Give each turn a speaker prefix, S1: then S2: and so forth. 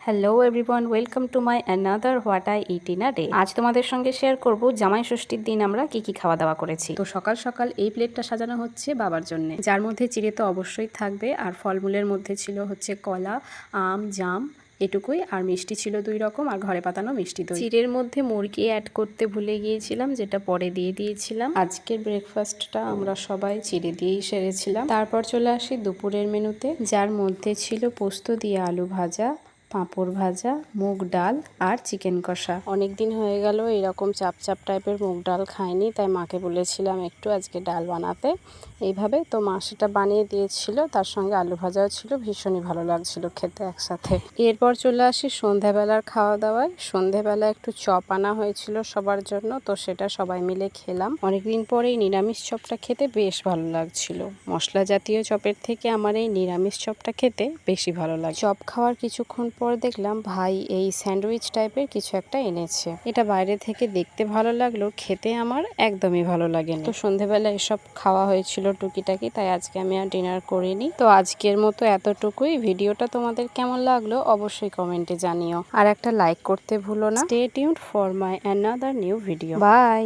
S1: Hello everyone, welcome to my another what I it in a day. আজ তোমাদের সঙ্গে share করব জামাই ষষ্ঠীর দিন আমরা কি কি খাওয়া দাওয়া করেছি। তো সকাল সকাল এই প্লেটটা সাজানো হচ্ছে বাবার জন্য, যার মধ্যে চিড়ে তো অবশ্যই থাকবে, আর ফলমূলের মধ্যে ছিল হচ্ছে কলা, আম, জাম, এটুকুই। আর মিষ্টি ছিল 2 রকম, আর ঘরে পাতানো মিষ্টি দই। চিড়ের মধ্যে মুরগি অ্যাড করতে ভুলে গিয়েছিলাম, যেটা পরে দিয়ে দিয়েছিলাম। আজকের ব্রেকফাস্টটা আমরা সবাই চিড়ে দিয়েই সেরেছিলাম। তারপর চলে আসি দুপুরের মেনুতে, যার মধ্যে ছিল পোস্ত দিয়ে আলু ভাজা, পাঁপড় ভাজা, মুগ ডাল আর চিকেন কষা। অনেক দিন হয়ে গেল এরকম চাপ চাপ টাইপের মুগ ডাল খাইনি, তাই মাকে বলেছিলাম একটু আজকে ডাল বানাতে। এইভাবে তো মা সেটা বানিয়ে দিয়েছিল, তার সঙ্গে আলু ভাজাও ছিল, ভীষণই ভালো লাগছিল খেতে একসাথে। এরপর চলে আসি সন্ধেবেলার খাওয়া দাওয়ায়। সন্ধেবেলা একটু চপ আনা হয়েছিল সবার জন্য, তো সেটা সবাই মিলে খেলাম। অনেকদিন পরেই নিরামিষ চপটা খেতে বেশ ভালো লাগছিল। মশলা জাতীয় চপের থেকে আমার এই নিরামিষ চপটা খেতে বেশি ভালো লাগে। চপ খাওয়ার কিছুক্ষণ পর দেখলাম ভাই এই স্যান্ডউইচ টাইপের কিছু একটা এনেছে। এটা বাইরে থেকে দেখতে ভালো লাগলো, খেতে আমার একদমই ভালো লাগেনি। তো সন্ধেবেলা এসব খাওয়া হয়েছিল টুকিটাকি, তাই আজকে আমি আর ডিনার করিনি। তো আজকের মতো এতটুকুই। ভিডিওটা তোমাদের কেমন লাগলো অবশ্যই কমেন্টে জানিও, আর একটা লাইক করতে ভুলো না। Stay tuned for my another new video. By.